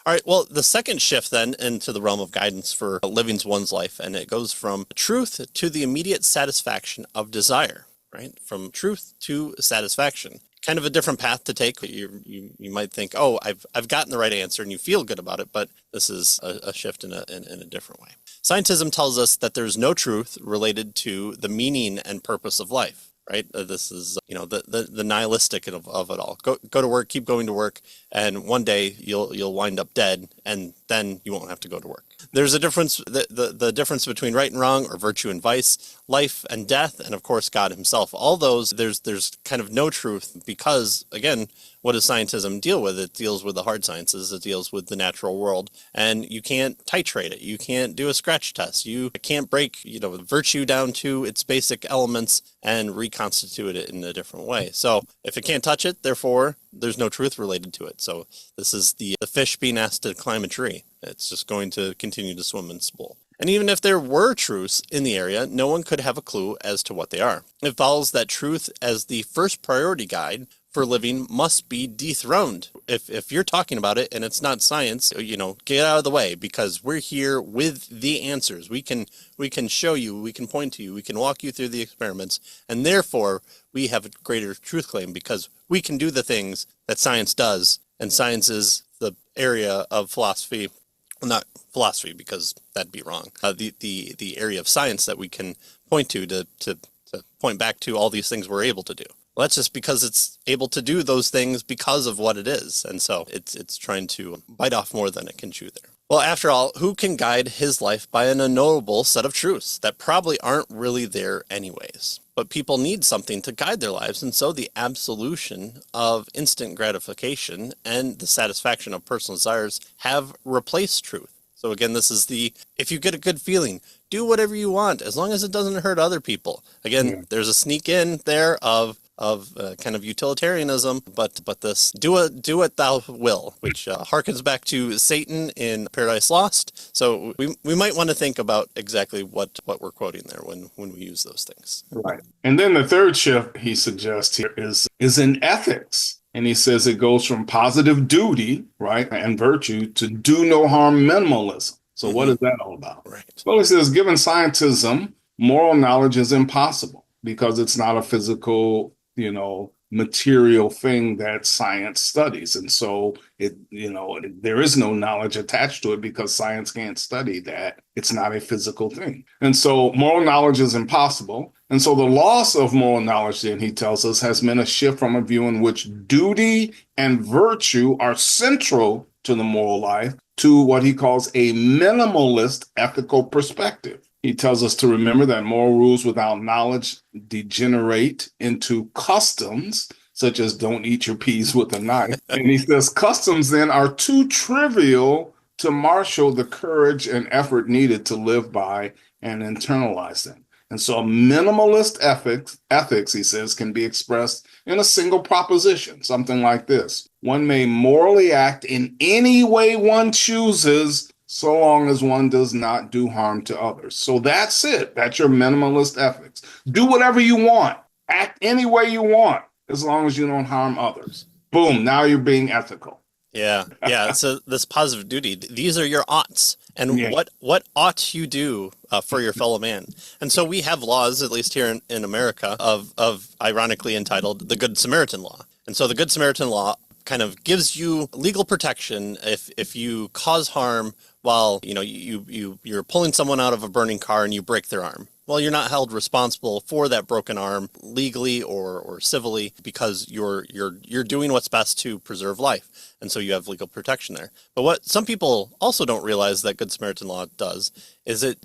All right. Well, the second shift then into the realm of guidance for living one's life, and it goes from truth to the immediate satisfaction of desire, right? From truth to satisfaction. Kind of a different path to take. You might think, oh, I've gotten the right answer, and you feel good about it, but this is a shift in a different way. Scientism tells us that there's no truth related to the meaning and purpose of life. Right. This is, the nihilistic of it all. Go to work, keep going to work, and one day you'll wind up dead, and then you won't have to go to work. There's a difference, the difference between right and wrong, or virtue and vice, life and death, and of course God himself. All those, there's kind of no truth because, again, what does scientism deal with? It deals with the hard sciences. It deals with the natural world, and you can't titrate it. You can't do a scratch test. You can't break, virtue down to its basic elements and reconstitute it in a different way. So if it can't touch it, therefore there's no truth related to it. So this is the fish being asked to climb a tree. It's just going to continue to swim in its bowl. And even if there were truths in the area, no one could have a clue as to what they are. It follows that truth as the first priority guide for living must be dethroned. If you're talking about it and it's not science, get out of the way, because we're here with the answers. We can show you, we can point to you, we can walk you through the experiments, and therefore we have a greater truth claim because we can do the things that science does, and science is the area of philosophy, well, not philosophy because that'd be wrong. The area of science that we can point to point back to all these things we're able to do. Well, that's just because it's able to do those things because of what it is. And so it's trying to bite off more than it can chew there. Well, after all, who can guide his life by an unknowable set of truths that probably aren't really there anyways? But people need something to guide their lives, and so the absolution of instant gratification and the satisfaction of personal desires have replaced truth. So again, this is if you get a good feeling, do whatever you want as long as it doesn't hurt other people. Again, there's a sneak in there of kind of utilitarianism, but this do what thou will, which harkens back to Satan in Paradise Lost. So we might want to think about exactly what we're quoting there when we use those things. Right. And then the third shift he suggests here is in ethics. And he says it goes from positive duty, right, and virtue to do no harm minimalism. So what is that all about? Right. Well, he says, given scientism, moral knowledge is impossible because it's not a physical, material thing that science studies. And so there is no knowledge attached to it because science can't study that. It's not a physical thing. And so moral knowledge is impossible. And so the loss of moral knowledge, then, he tells us, has meant a shift from a view in which duty and virtue are central to the moral life to what he calls a minimalist ethical perspective. He tells us to remember that moral rules without knowledge degenerate into customs, such as don't eat your peas with a knife. And he says customs then are too trivial to marshal the courage and effort needed to live by and internalize them. And so minimalist ethics, he says, can be expressed in a single proposition, something like this. One may morally act in any way one chooses, so long as one does not do harm to others. So that's it. That's your minimalist ethics. Do whatever you want. Act any way you want, as long as you don't harm others. Boom, now you're being ethical. Yeah. So this positive duty, these are your oughts. And what ought you do for your fellow man? And so we have laws, at least here in America, of ironically entitled the Good Samaritan Law. And so the Good Samaritan Law kind of gives you legal protection if you cause harm while you're pulling someone out of a burning car and you break their arm. Well, you're not held responsible for that broken arm legally or civilly because you're doing what's best to preserve life. And so you have legal protection there. But what some people also don't realize that Good Samaritan Law does is it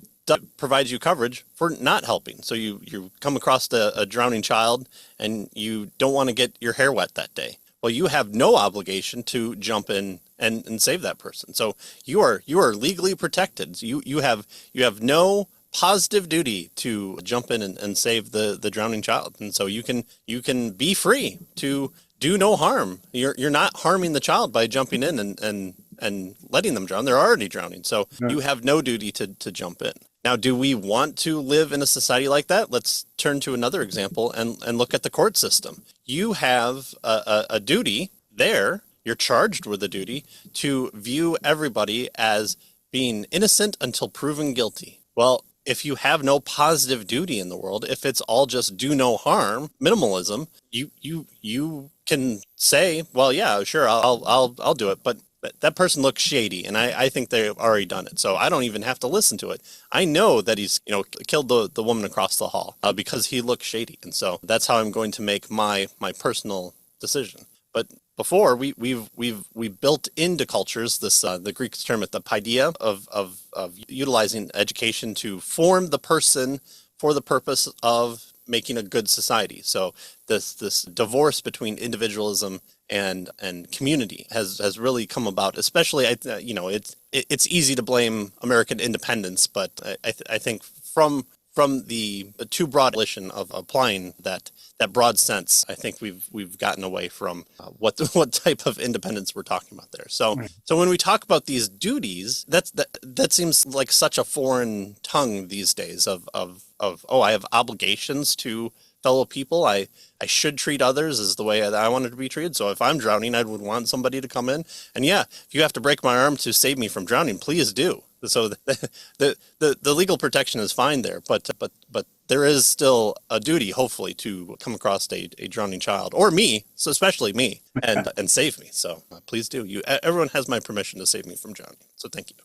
provides you coverage for not helping. So you come across a drowning child and you don't want to get your hair wet that day. Well, you have no obligation to jump in and save that person. So you are legally protected. You have no positive duty to jump in and save the drowning child. And so you can be free to do no harm. You're not harming the child by jumping in and letting them drown. They're already drowning. So you have no duty to jump in. Now, do we want to live in a society like that? Let's turn to another example and look at the court system. You have a duty there. you're charged with a duty to view everybody as being innocent until proven guilty. Well, if you have no positive duty in the world, if it's all just do no harm, minimalism, you can say, well, yeah, sure, I'll do it, but that person looks shady, and I think they've already done it, so I don't even have to listen to it. I know that he's killed the woman across the hall because he looks shady, and so that's how I'm going to make my personal decision. But before we built into cultures this the Greeks term it the paideia of utilizing education to form the person for the purpose of making a good society. So this divorce between individualism and community has really come about. Especially, it's easy to blame American independence, but I think from the too broad definition of applying that broad sense, I think we've gotten away from what type of independence we're talking about there. So Right. so when we talk about these duties, that seems like such a foreign tongue these days of oh, I have obligations to fellow people. I should treat others as the way that I wanted to be treated. So if I'm drowning, I would want somebody to come in. And yeah, if you have to break my arm to save me from drowning, please do. So the legal protection is fine there, but there is still a duty, hopefully, to come across a drowning child or me, so especially me, and save me. So please do. Everyone has my permission to save me from drowning. So thank you.